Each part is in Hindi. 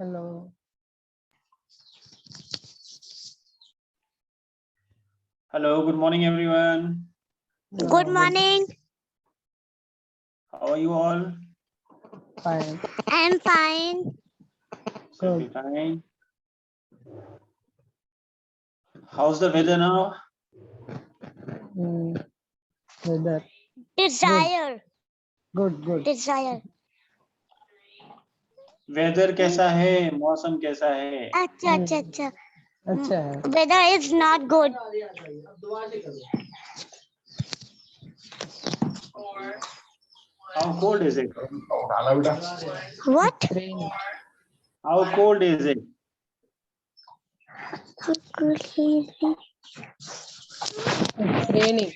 Hello. Hello, good morning, everyone. Good morning. How are you all? Fine. I'm fine. Should be fine. How's the weather now? Weather. Desire. Good. Desire. Weather कैसा है? मौसम कैसा है? अच्छा अच्छा अच्छा. अच्छा है. Weather is not good. How cold is it? What? It's raining. How cold is it? It's raining.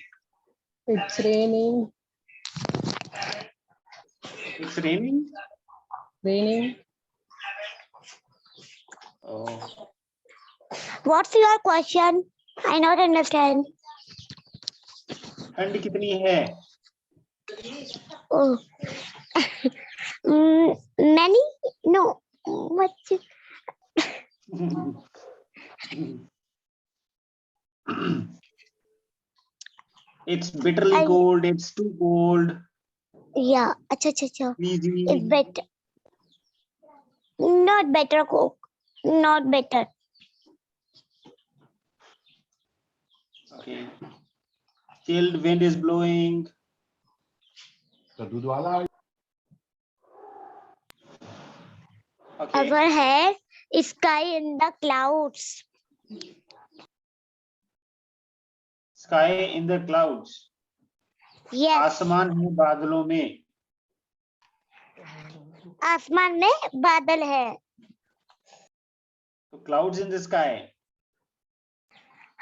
It's raining. It's raining? Raining. Oh, What's your question? I not understand. ठंड कितनी है? Oh. Many? No. Much. It's bitterly cold. It's too cold. Yeah. अच्छा अच्छा अच्छा. Freezing. It's better. Not better, Coke. Not better. Okay. Chilled wind is blowing. Okay. Our hair is sky in the clouds. Sky in the clouds. Yes. आसमान है बादलों में. आसमान में बादल है. So clouds in the sky.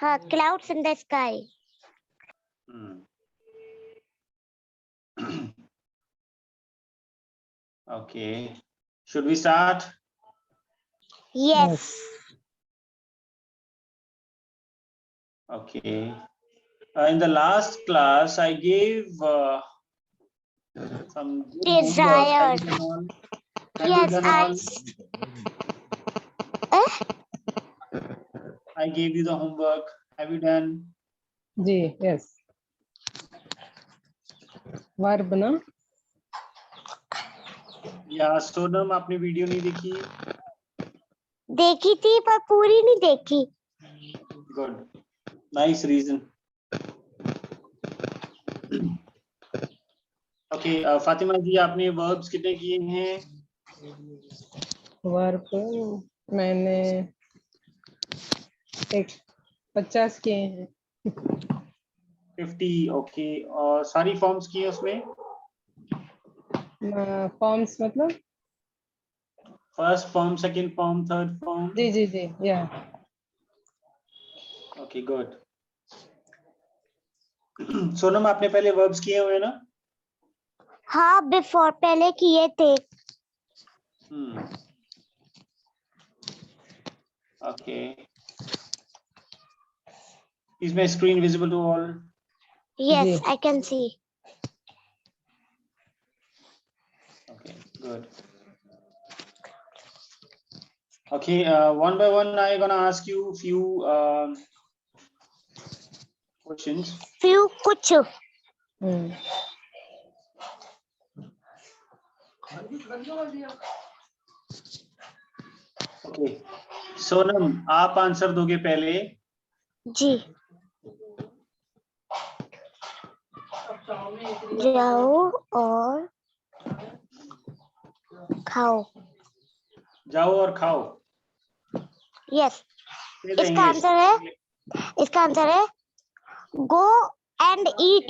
हाँ, clouds in the sky. Okay. Should we start? Yes. Okay. In the last class, I gave some good Desire. homework. Have you Yes, done all? I gave you the homework. Have you done? Ji. Yes. Verb ना. या सोनम आपने वीडियो नहीं देखी? देखी थी पर पूरी नहीं देखी. Good. Nice reason. Okay, Fatima ji आपने verbs कितने किए हैं? Verb मैंने 50 किए हैं. 50. Okay. और सारी forms की है उसमें? Forms मतलब? First form, second form, third form. जी. Yeah. Okay, good. सोनम आपने पहले verbs किए हुए ना? हाँ, before पहले किए थे. Okay. Is my screen visible to all? Yes, ji. I can see. Okay, good. Okay, one by one, I'm gonna ask you few questions. Few कुछ. Okay, सोनम आप आंसर दोगे पहले. जी. जाओ और खाओ. जाओ और खाओ. Yes. Say the इसका English. आंसर है go and eat.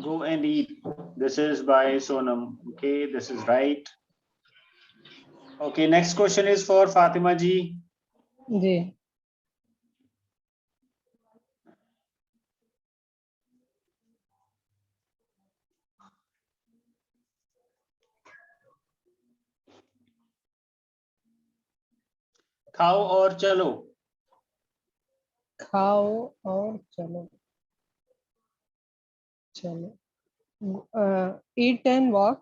Go and eat. This is by Sonam. Okay, this is right. Okay, next question is for Fatima ji. जी. खाओ और चलो. खाओ और चलो. Eat and walk.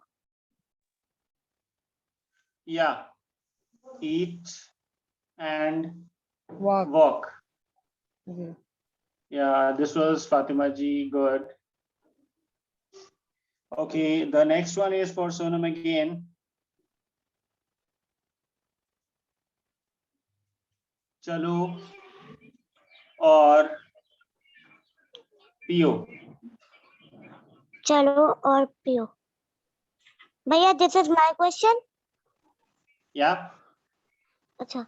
Yeah, eat and walk. walk. Ji Yeah, this was Fatima ji. Good. Okay, the next one is for Sonam again. चलो और पियो. चलो और पियो. भैया, this is my question. Yeah. अच्छा.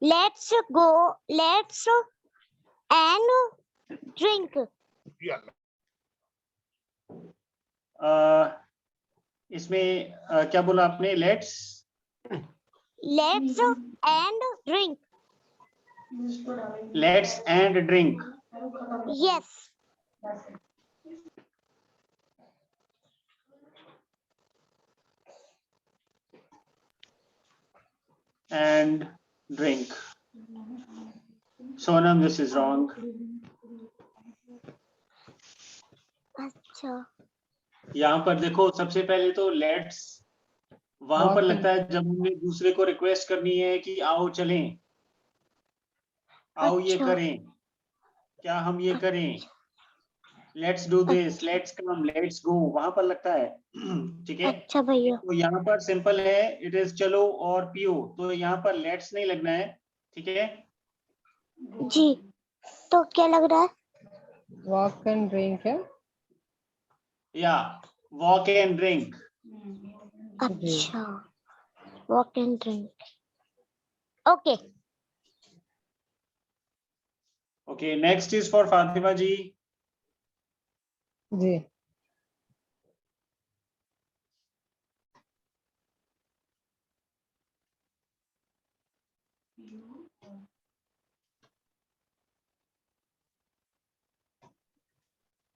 Let's go. Let's and drink. इसमें क्या बोला आपने? Let's and drink. Let's and drink. Yes. And drink. Sonam, this is wrong. अच्छा. यहाँ पर देखो, सबसे पहले तो लेट्स वहां पर लगता है जब हमें दूसरे को रिक्वेस्ट करनी है कि आओ चलें, आओ ये करें, क्या हम ये करें, let's do this, let's come, let's go, वहां पर लगता है. ठीक है. अच्छा भैया. तो यहाँ पर सिंपल है, इट इज चलो और पियो, तो यहाँ पर लेट्स नहीं लगना है. ठीक है जी. तो क्या लग रहा है? walk and drink है. या वॉक एंड ड्रिंक. अच्छा. Walk and drink. Okay. Okay, next is for Fatima ji. जी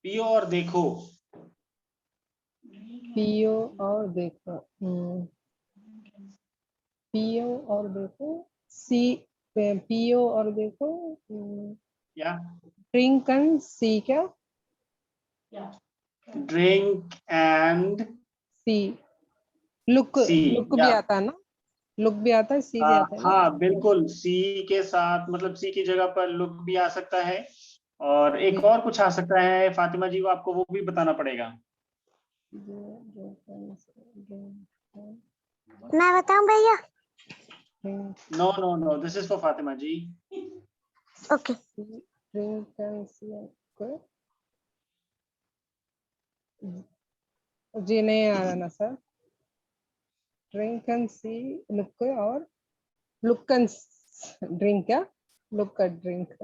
पियो और देखो. पियो और देखो. पियो और देखो. सी पियो और देखो. या ड्रिंक एंड सी क्या? Drink and see. Look see. Look भी आता है ना? लुक भी आता है, सी भी आता है ना? हाँ बिल्कुल, सी के साथ, मतलब सी की जगह पर लुक भी आ सकता है, और एक और कुछ आ सकता है फातिमा जी, को आपको वो भी बताना पड़ेगा. मैं बताऊं भैया? No no no, this is for Fatima ji. Okay. Drink and see. जी नहीं आ रहा ना sir. Drink and see, look और लुक एंड ड्रिंक क्या? Look and drink.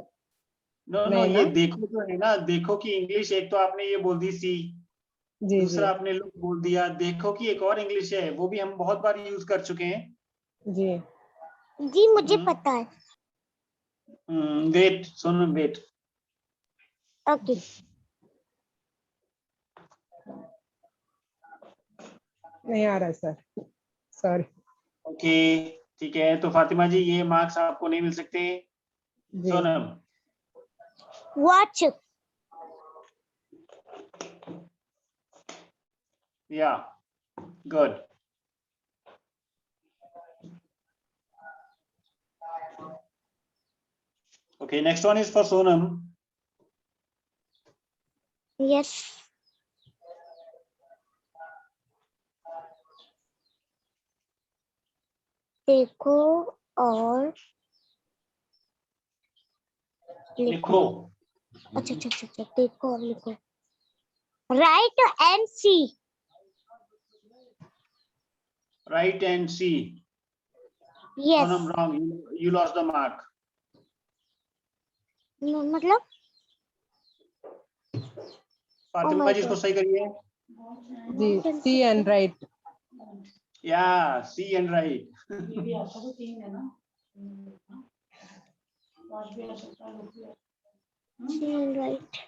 No no, ये देखो जो है ना, देखो की इंग्लिश एक तो आपने ये बोल दी सी, जी दूसरा आपने लुक बोल दिया. देखो की एक और इंग्लिश है, वो भी हम बहुत बार यूज कर चुके हैं. जी जी मुझे पता है. वेट, सुनो, वेट. ओके. नहीं आ रहा है सर, सॉरी. ओके ठीक है, तो फातिमा जी ये मार्क्स आपको नहीं मिल सकते. जी Sonam. Watch. Yeah, good. Okay, next one is for Sonam. Yes. देखो और लिखो. अच्छा अच्छा अच्छा. देखो और लिखो. Write and see. Write and see. Yes. Sonam, wrong. You lost the mark. मतलब फातिमा जी इसको सही करिए. जी. See and write. Yeah, see and write. See and write.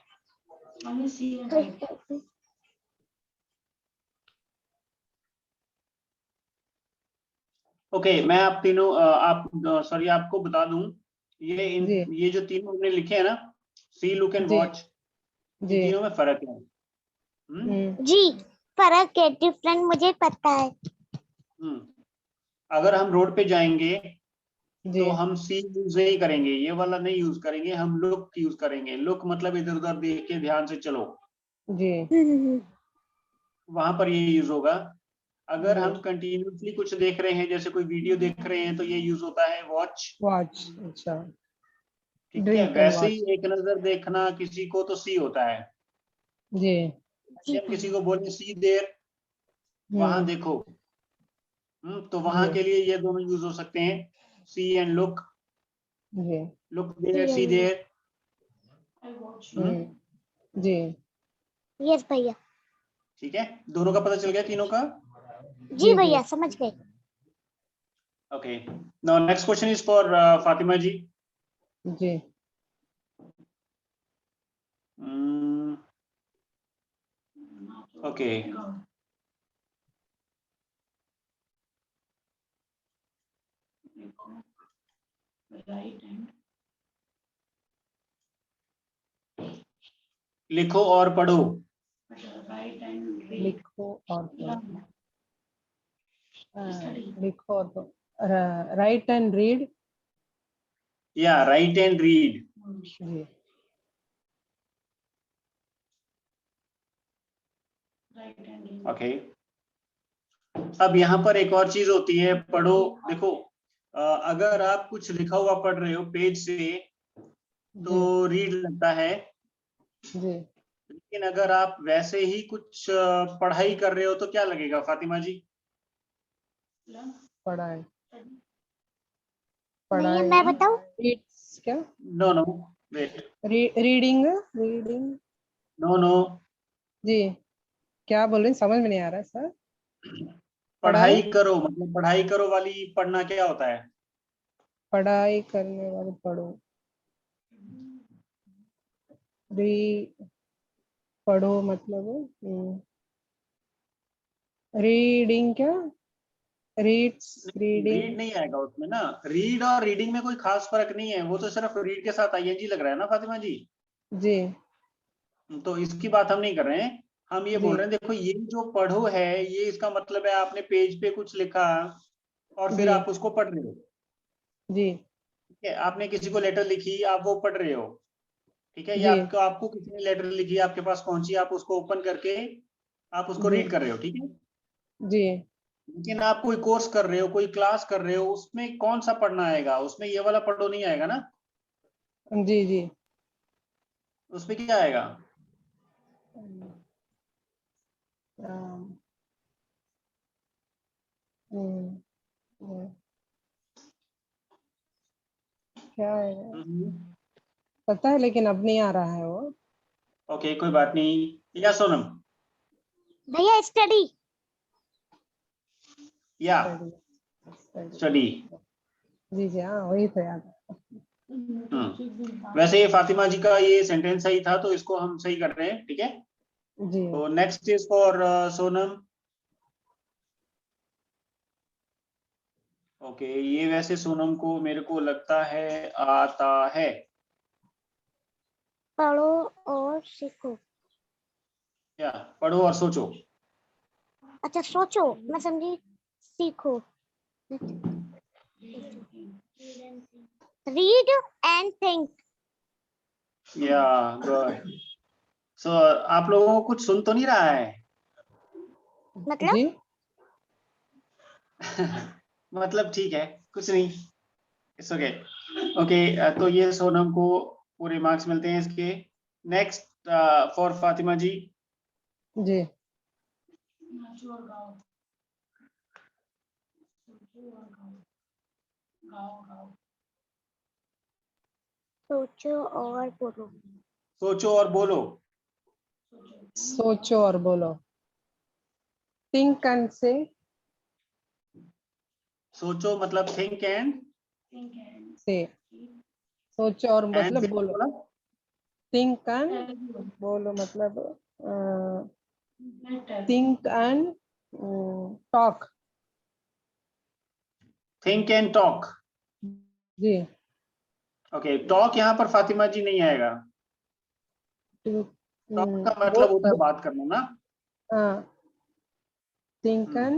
Okay, मैं आप तीनों सॉरी आपको बता दूं, ये जो तीनों हमने लिखे हैं ना, सी, लुक एंड जी वॉच, जी तीनों में फर्क है. जी. फर्क है, डिफरेंट मुझे पता है। अगर हम रोड पे जाएंगे जी तो हम सी यूज नहीं करेंगे, ये वाला नहीं यूज करेंगे, हम लुक यूज करेंगे। लुक मतलब इधर उधर देख के ध्यान से चलो, जी वहां पर ये यूज होगा। अगर जी हम कंटिन्यूसली कुछ देख रहे हैं, जैसे कोई वीडियो देख रहे हैं, तो ये यूज होता है वॉच। वॉच, अच्छा, ठीक है, ड्रिंक एंड वैसे ही वॉच। एक नजर देखना किसी को तो सी होता है। जी कि हम किसी को बोले सी देर, वहां हम्म देखो। तो वहां जी के लिए ये दोनों यूज हो सकते हैं, सी एंड लुक। जी लुक देर, सी देर। जी यस भैया। ठीक है, दोनों का पता चल गया, तीनों का। जी जी भैया समझ गए। Okay, now next question is for Fatima ji. जी ओके, लिखो और पढ़ो। लिखो और पढ़ो। लिखो और पढ़ो, राइट एंड रीड। या राइट एंड रीड। जी ओके, अब यहाँ पर एक और चीज होती है, पढ़ो। देखो, अगर आप कुछ लिखा हुआ पढ़ रहे हो पेज से जी तो रीड लगता है, जी लेकिन अगर आप वैसे ही कुछ पढ़ाई कर रहे हो तो क्या लगेगा फातिमा जी? पढ़ाई, भैया पढ़ाई, मैं बताऊं? रीड्स क्या? No no, wait, reading, reading. No no. जी क्या बोल रहे हैं, समझ में नहीं आ रहा है सर। पढ़ाई पढ़ाई, करो मतलब पढ़ाई करो वाली पढ़ना क्या होता है? पढ़ाई करने वाले पढ़ो, री पढ़ो मतलब रीडिंग क्या? Reads, reading. रीड नहीं आएगा उसमें ना, रीड और रीडिंग में कोई खास फर्क नहीं है, वो तो सिर्फ रीड के साथ आईएनजी लग रहा है ना फातिमा जी। जी तो इसकी बात हम नहीं कर रहे हैं, हम ये जी बोल रहे हैं देखो ये जो पढ़ो है, ये इसका मतलब है आपने पेज पे कुछ लिखा और फिर जी आप उसको पढ़ रहे हो। जी ठीक है, आपने किसी को लेटर लिखी, आप वो पढ़ रहे हो। ठीक है, या जी आपको आपको किसी ने लेटर लिखी, आपके पास पहुंची, आप उसको ओपन करके आप उसको जी रीड कर रहे हो। ठीक है, जी लेकिन आप कोई कोर्स कर रहे हो, कोई क्लास कर रहे हो, उसमें कौन सा पढ़ना आएगा? उसमें ये वाला पढ़ो नहीं आएगा ना, जी जी उसमें क्या आएगा? अम, हम्म, हम्म, क्या है? पता है लेकिन अब नहीं आ रहा है वो। ओके, कोई बात नहीं। या सोनम, भैया स्टडी। या स्टडी, स्टडी। स्टडी। जी जी हाँ वही तो याद वैसे ये फातिमा जी का ये सेंटेंस सही था, तो इसको हम सही कर रहे हैं। ठीक है, है। जी तो next is for Sonam. Okay, ये वैसे सोनम को मेरे को लगता है आता है। पढ़ो और सीखो। या पढ़ो और सोचो। अच्छा सोचो, मैं समझी सीखो। Read and think. या गुड। सो आप लोगों को कुछ सुन तो नहीं रहा है? मतलब जी मतलब ठीक है, कुछ नहीं, इट्स ओके। ओके, तो ये सोनम को पूरे मार्क्स मिलते हैं इसके। Next for Fatima ji. जी सोचो और बोलो। सोचो और बोलो। सोचो और बोलो। थिंक एंड से। सोचो मतलब थिंक एंड से सोचो और एंड मतलब से बोलो। बोला। थिंक एंड बोलो मतलब think and talk. Think and talk. जी ओके, टॉक यहाँ पर फातिमा जी नहीं आएगा। टॉक का मतलब होता है बात करना ना। हाँ thinken,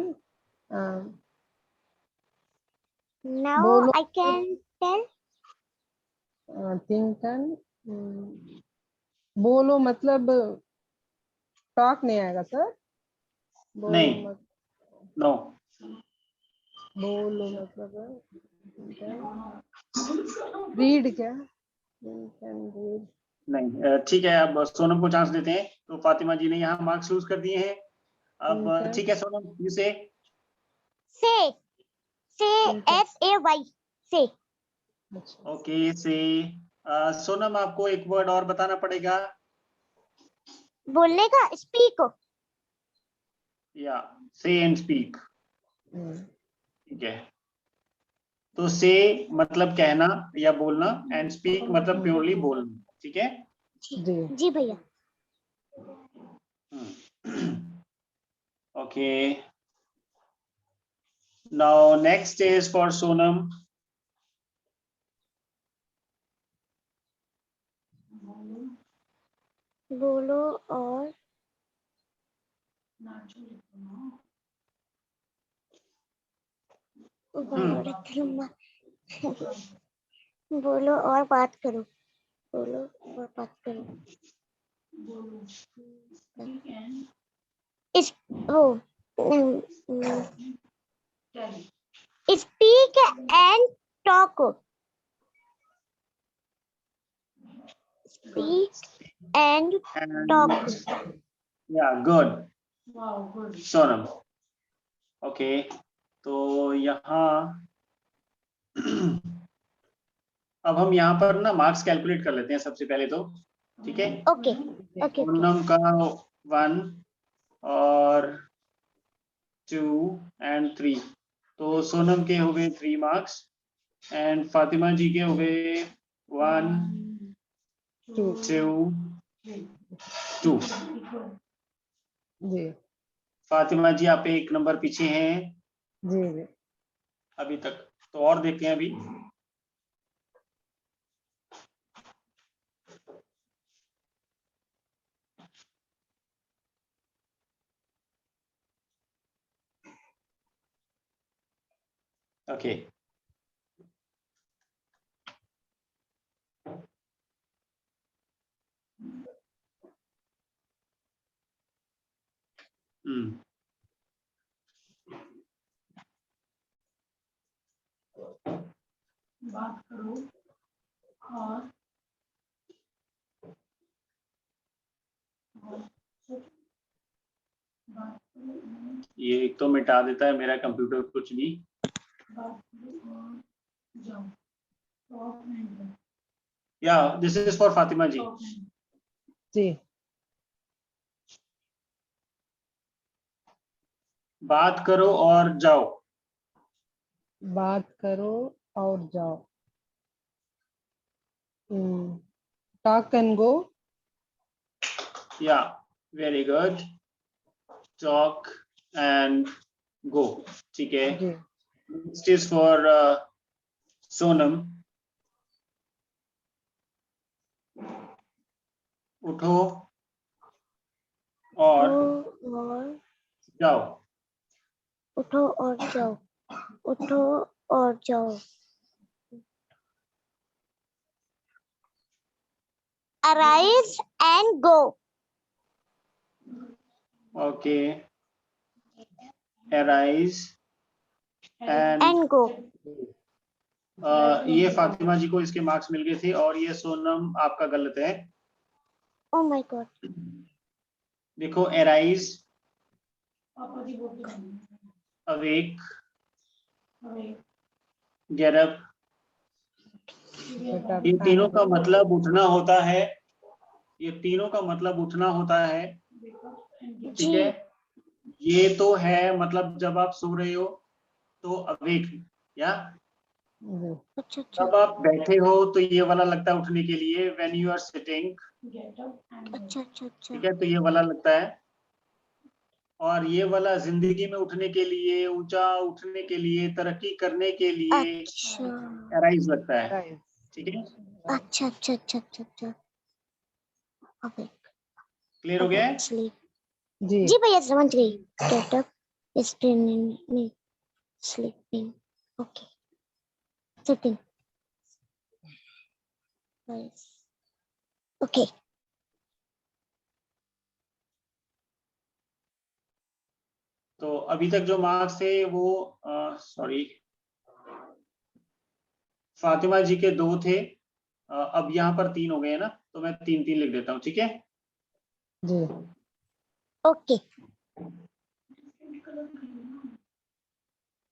Now बोलो I can tell. thinken, बोलो मतलब टॉक नहीं आएगा सर। बोलो नहीं। मत, नो। बोलो मतलब रीड क्या, कैन रीड। नहीं, ठीक है, अब सोनम को चांस देते हैं। तो फातिमा जी ने यहाँ मार्क्स यूज कर दिए हैं। अब Thinken. ठीक है सोनम, यू से। Say. ठीक है। SAY. Say. अच्छा, ओके से। सोनम आपको एक वर्ड और बताना पड़ेगा। बोलने का speak. या से एंड स्पीक। ठीक है। तो से मतलब कहना या बोलना, एंड स्पीक मतलब प्योरली बोलना। ठीक है। जी जी भैया। Okay, now next is for Sonam. बोलो और बोलो और बात करो। बोलो और बात करो। इस वो speak and talk. Speak and talk. या गुड सोनम। ओके, तो यहाँ अब हम यहाँ पर ना मार्क्स कैलकुलेट कर लेते हैं सबसे पहले तो। ठीक है। Okay okay. सोनम का 1 और 2 एंड 3, तो सोनम के हो गए 3 मार्क्स एंड फातिमा जी के हो गए 1 टू 2 2। जी फातिमा जी आप एक नंबर पीछे हैं जी जी। अभी तक। तो और देखते हैं अभी। ओके, बात करो और ये एक तो मिटा देता है मेरा कंप्यूटर कुछ भी। बात करो और जाओ। टॉक नहीं या this is for Fatima ji. जी बात करो और जाओ। बात करो और जाओ। Talk and go. Yeah very good, talk and go. ठीक है। जी नेक्स्ट इज फॉर सोनम। उठो और जाओ। उठो और जाओ। उठो और जाओ। Arise and go. Okay, arise and And go. ये फातिमा जी को इसके मार्क्स मिल गए थे और ये सोनम आपका गलत है। Oh my God. देखो, arise, पापा जी बोलते हैं awake, अरे get up, बेटा ये तीनों का मतलब उठना होता है। ये तीनों का मतलब उठना होता है। ठीक जी। है। ये तो है मतलब जब आप सो रहे हो तो अवेक, या जी अच्छा अच्छा जब आप बैठे हो तो ये वाला लगता है उठने के लिए, when you are sitting. Get up and अच्छा अच्छा अच्छा। ठीक है, तो ये वाला लगता है। और ये वाला जिंदगी में उठने के लिए, ऊंचा उठने के लिए, तरक्की करने के लिए अच्छा अराइज लगता है। राइट। ठीक है, अच्छा अच्छा अच्छा अच्छा अच्छा। क्लियर हो गया है? Sleep. जी जी भैया समझ गई। Get up Standing, sleeping. Okay. Sitting. Nice. Okay. तो अभी तक जो मार्क्स थे वो सॉरी फातिमा जी के 2 थे, अब यहाँ पर 3 हो गए हैं ना, तो मैं 3-3 लिख देता हूँ, ठीक है। जी Okay.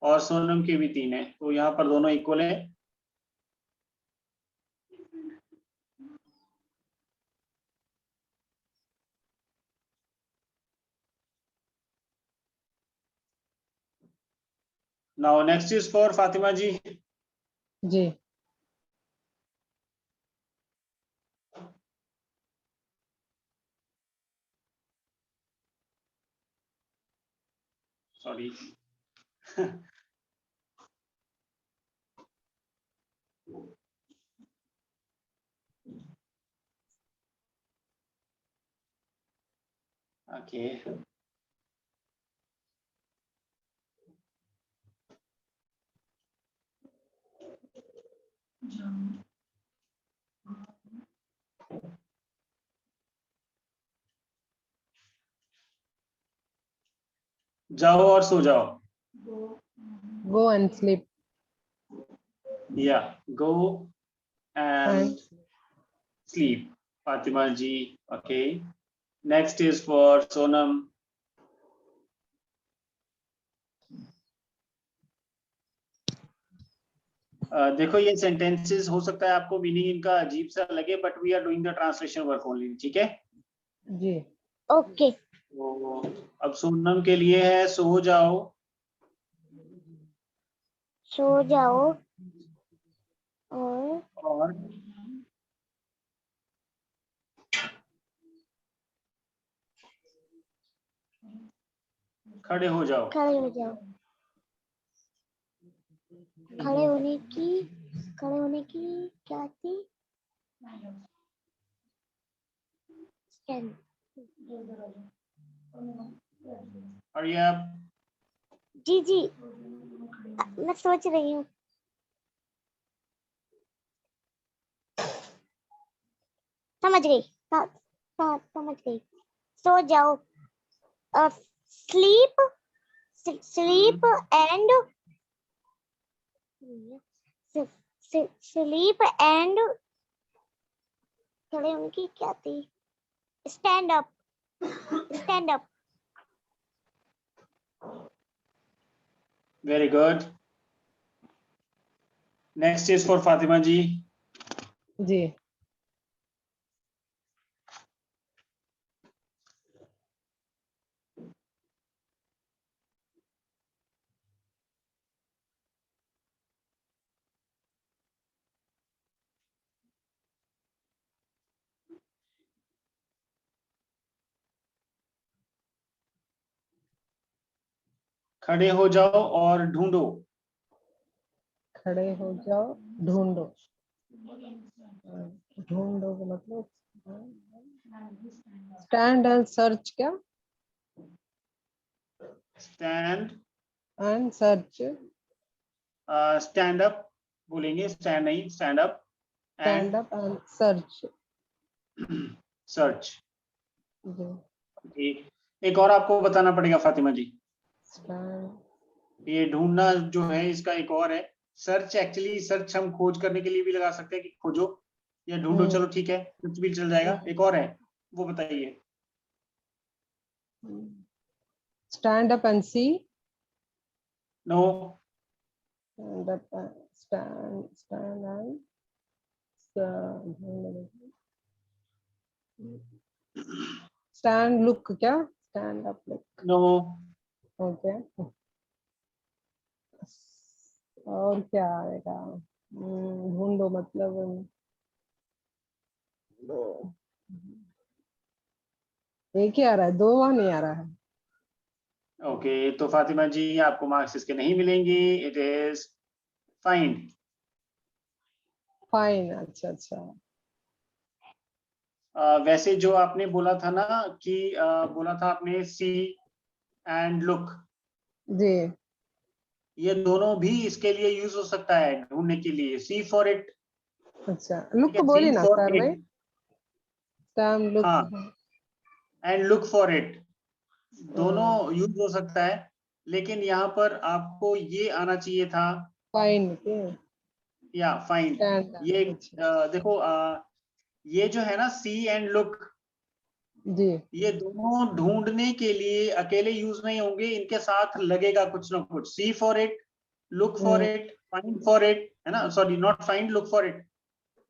और सोनम के भी 3 है, तो यहाँ पर दोनों इक्वल है। Now next is for Fatima ji. जी सॉरी ओके जाओ, जाओ और सो जाओ, go, go and sleep या go and and sleep, Fatima ji. Okay, next is for Sonam. देखो ये सेंटेंसेस हो सकता है आपको मीनिंग इनका अजीब सा लगे, but we are doing the translation work only, ठीक है। जी Okay. तो अब सोनम के लिए है सो जाओ, सो जाओ और और खड़े हो जाओ। खड़े हो जाओ। खड़े होने की क्या थी? Stand. और ये आप जी जी, मैं सोच रही हूँ। समझ गई। समझ गई। सो जाओ। स्लीप एंड स्लीप एंड खड़े होने की क्या थी? Stand up. Very good. Next is for Fatima ji. जी खड़े हो जाओ और ढूंढो। खड़े हो जाओ ढूंढो। ढूंढो का मतलब स्टैंड एंड सर्च क्या? Stand and search stand up बोलेंगे, स्टैंड नहीं, stand up stand up and search. Search. जी एक और आपको बताना पड़ेगा फातिमा जी, स्टैंड ये ढूंढना जो है इसका एक और है सर्च। एक्चुअली सर्च हम खोज करने के लिए भी लगा सकते हैं कि खोजो या ढूंढो, चलो ठीक है, कुछ भी चल जाएगा। एक और है, वो बताइए। stand up and see. No, stand up and stand and stand look क्या? stand up look. No, okay और क्या आएगा? ढूंढो मतलब एक ही आ रहा है, दो वहां नहीं आ रहा है। ओके तो फातिमा जी आपको मार्क्स इसके नहीं मिलेंगे, इट इज फाइंड। फाइन, अच्छा अच्छा। वैसे जो आपने बोला था ना कि बोला था आपने सी एंड लुक, जी ये दोनों भी इसके लिए यूज हो सकता है ढूंढने के लिए। सी फॉर इट, अच्छा ठीक लुक है, बोली सी ना फॉर सर भाई, इट, टर्म लुक। हाँ, एंड लुक फॉर इट, दोनों हाँ। यूज हो सकता है। लेकिन यहाँ पर आपको ये आना चाहिए था, फाइन के या फाइंड। स्टैंड। ये अच्छा देखो ये जो है ना सी एंड लुक, जी ये दोनों ढूंढने के लिए अकेले यूज नहीं होंगे, इनके साथ लगेगा कुछ ना कुछ। See for it, look for it, find for it, है ना, sorry not find, look for it.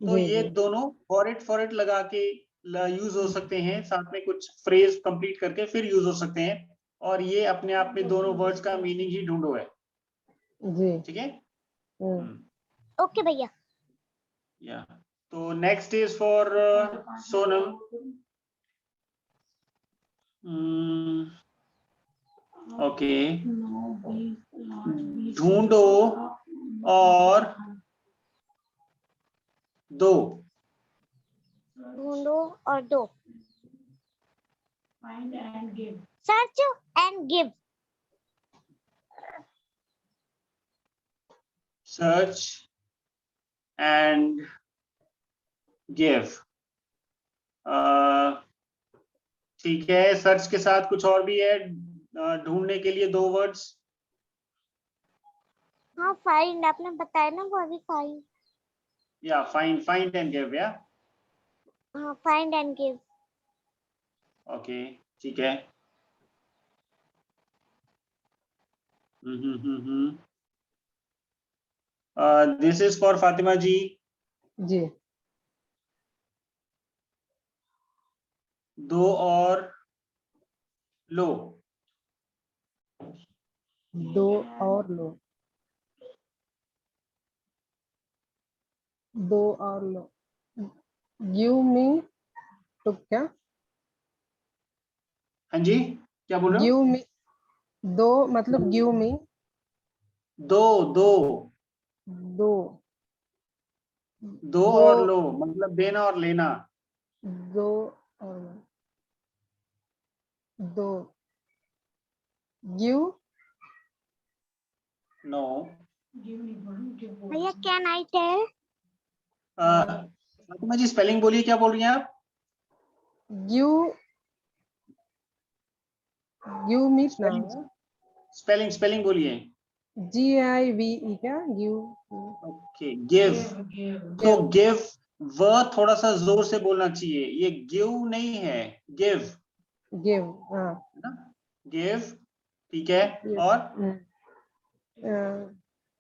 तो जी ये जी दोनों फॉर इट लगा के यूज हो सकते हैं, साथ में कुछ फ्रेज कंप्लीट करके फिर यूज हो सकते हैं। और ये अपने आप में दोनों वर्ड्स का मीनिंग ही ढूंढो है, जी। ठीक है। ओके भैया। या तो next is for Sonam. Okay, ढूंढो और दो। ढूंढो और दो। Find and give. Search and give. Search and give, ठीक है। सर्च के साथ कुछ और भी है ढूंढने के लिए, दो वर्ड्स। हाँ फाइंड आपने बताया ना वो अभी फाइंड। या फाइंड एंड गिव, या हाँ फाइंड एंड गिव। ओके, ठीक है। This is for Fatima ji. जी दो और लो। दो और लो, दो और लो। गिव मी तो क्या, हाँ जी, क्या बोल रहे हो? गिव मी, दो मतलब गिव मी, दो दो दो दो दो और लो मतलब देना और लेना। दो और लो, दो give no. Give me one. Give both. भैया can I tell. Fatima ji spelling बोलिए, क्या बोल रही हैं आप? गिव, गिव मी ना, स्पेलिंग स्पेलिंग बोलिए। GIVE क्या, गिव। Okay, give. Give. तो गिव व थोड़ा सा जोर से बोलना चाहिए, ये गिव नहीं है, गिव, गिव हाँ है ना, गिव, ठीक है। और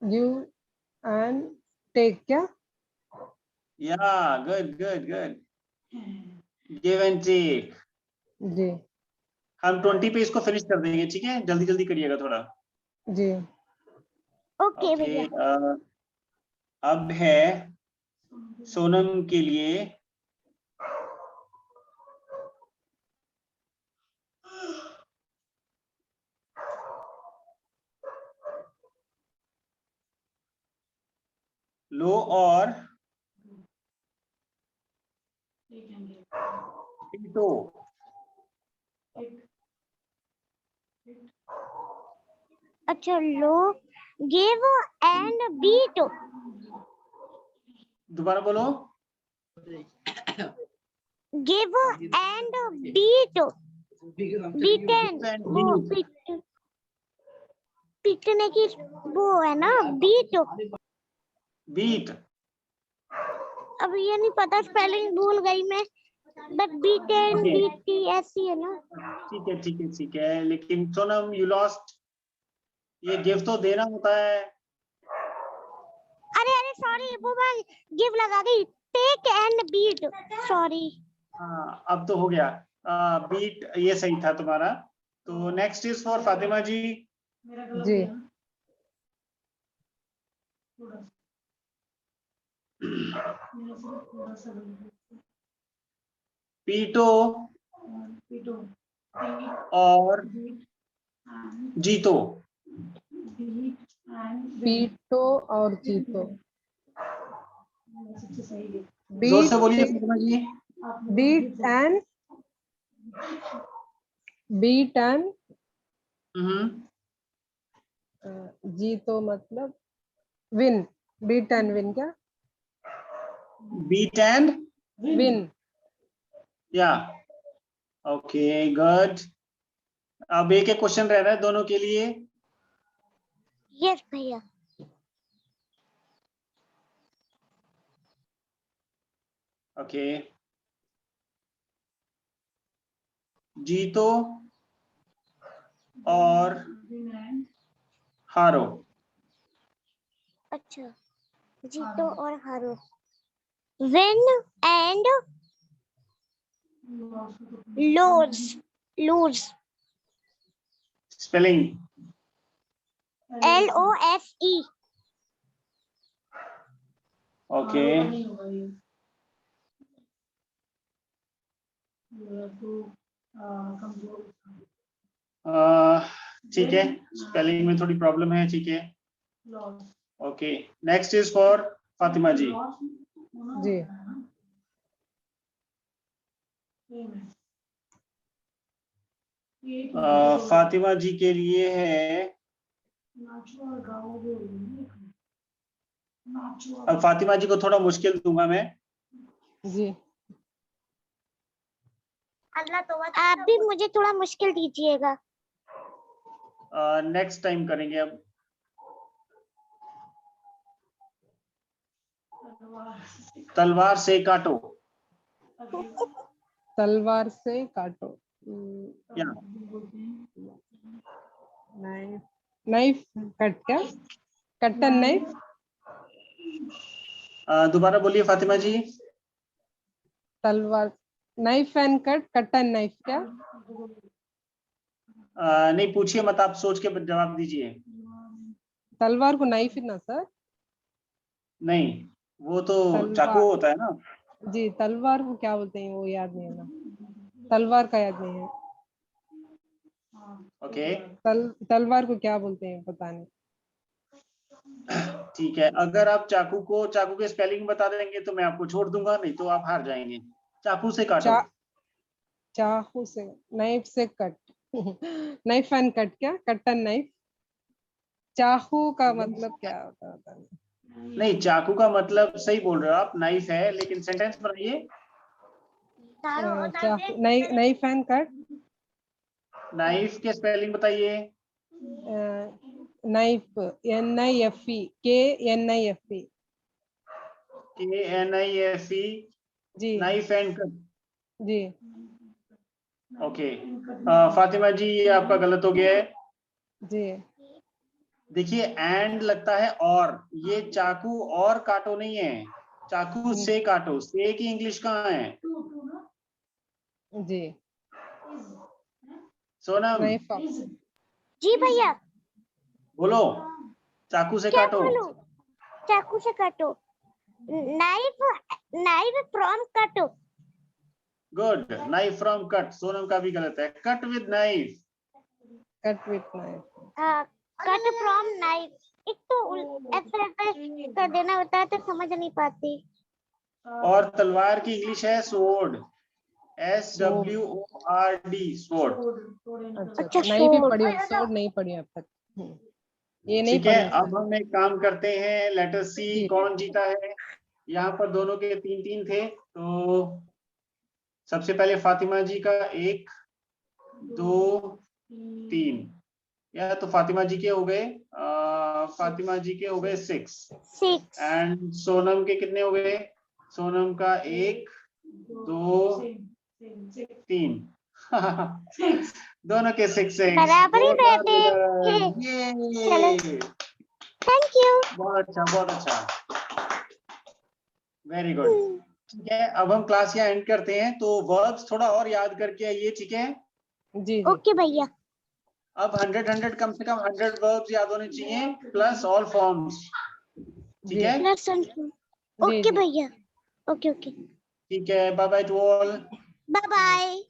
गिव एंड टेक क्या, yeah good good good, give and take. जी हम 20 पे इसको फिनिश कर देंगे, ठीक है, जल्दी जल्दी करिएगा थोड़ा। जी ओके ओके, भैया। अब है सोनम के लिए लो और Take and give. पीटो। Take. अच्छा लो गिव एंड बीट। दोबारा बोलो। Give and beat. बीटन वो पीटने की वो है ना बीट। बीट, अब ये नहीं पता स्पेलिंग भूल गई मैं, बट बीटन Okay. बीटी ऐसी है ना। ठीक है ठीक है ठीक है, लेकिन सोनम यू लॉस्ट, ये गिफ्ट तो देना होता है। अरे अरे सॉरी वो मैं गिव लगा गई। Take and beat, sorry. हाँ अब तो हो गया, बीट ये सही था तुम्हारा। तो नेक्स्ट इज फॉर फातिमा जी। मेरा गलत जी है ना? थोड़ा सा। मेरा सिर्फ थोड़ा सा गलत है। पीटो और पीटो। Beat और and जीतो। beat and win. पीटो और जीतो, सबसे सही है। जोर से बीट बोलिए फातिमा जी। आपने beat and beat and hmm, जी तो मतलब विन, बीट एंड विन क्या? Beat and win. या ओके गुड। अब एक एक क्वेश्चन रह रहा है दोनों के लिए। यस भैया। ओके जीतो और win and हारो। अच्छा, जीतो और हारो। Win and loss. Lose. Spelling LOSE। Okay ठीक है, स्पेलिंग में थोड़ी प्रॉब्लम है, ठीक है। Okay next is for Fatima ji. जी फातिमा जी के लिए है, अब फातिमा जी को थोड़ा मुश्किल दूंगा मैं। जी आप भी मुझे थोड़ा मुश्किल दीजिएगा। नेक्स्ट टाइम करेंगे अब। तलवार से काटो। तलवार से काटो। या नाइफ, नाइफ कट क्या? Cotton knife. दोबारा बोलिए फातिमा जी। तलवार, knife and cut, cotton knife क्या? नहीं पूछिए मत, आप सोच के जवाब दीजिए। तलवार को नाइफ ही ना सर? नहीं वो तो तलवार। चाकू होता है ना। जी तलवार को क्या बोलते हैं वो याद नहीं है ना, तलवार का याद नहीं है। ओके तलवार को क्या बोलते हैं पता नहीं। ठीक है, अगर आप चाकू के स्पेलिंग बता देंगे तो मैं आपको छोड़ दूंगा, नहीं तो आप हार जाएंगे। चाकू से काटो। चाकू से, नाइफ से कट। नाइफ एंड कट क्या? Cotton knife. चाकू का मतलब क्या होता है पता नहीं। नहीं चाकू का मतलब सही बोल रहे हो आप, नाइफ है, लेकिन सेंटेंस बनाइए। चाकू, नाइफ एंड कट। नाइफ के स्पेलिंग बताइए। Knife, NIFE, KNIFE। KNIFE। जी नाइफ एंड कट। जी ओके फातिमा जी ये आपका गलत हो गया है। जी। देखिए एंड लगता है और, ये चाकू और काटो नहीं है, चाकू से काटो। से की इंग्लिश कहाँ है? जी सोनम नाइफ। जी भैया। बोलो, चाकू से क्या काटो। बोलूं? चाकू से काटो। नाइफ, नाइफ फ्रॉम काटो। Good, knife from cut. Sonam का भी गलत है, cut with knife. Cut with knife. Cut from knife. एक तो ऐसे कर देना होता है तो समझ नहीं पाती। और तलवार की इंग्लिश है स्वॉर्ड, SWORD, स्वॉर्ड। अच्छा नाइफ ही पढ़ी, स्वॉर्ड नहीं पढ़ी अब तक। ये नहीं ठीक है, पढ़ी। अब हम एक काम करते हैं, लेटर सी जी। कौन जीता है। यहाँ पर दोनों के 3-3 थे, तो सबसे पहले फातिमा जी का 1 2 3, या तो फातिमा जी के हो गए, फातिमा जी के हो गए 6 एंड सोनम के कितने हो गए? सोनम का 1 2 3। दोनों के 6 बराबर ही रहते हैं। ये थैंक यू। बहुत अच्छा, बहुत अच्छा, वेरी गुड। ठीक है, अब हम क्लास यहाँ एंड करते हैं, तो वर्ब्स थोड़ा और याद करके आइए, ठीक है? जी ओके भैया। अब 100 कम से कम 100 वर्ब्स याद होने चाहिए, प्लस ऑल फॉर्म्स, ठीक है? ओके भैया। Okay okay. ठीक है, bye bye to all. Bye bye.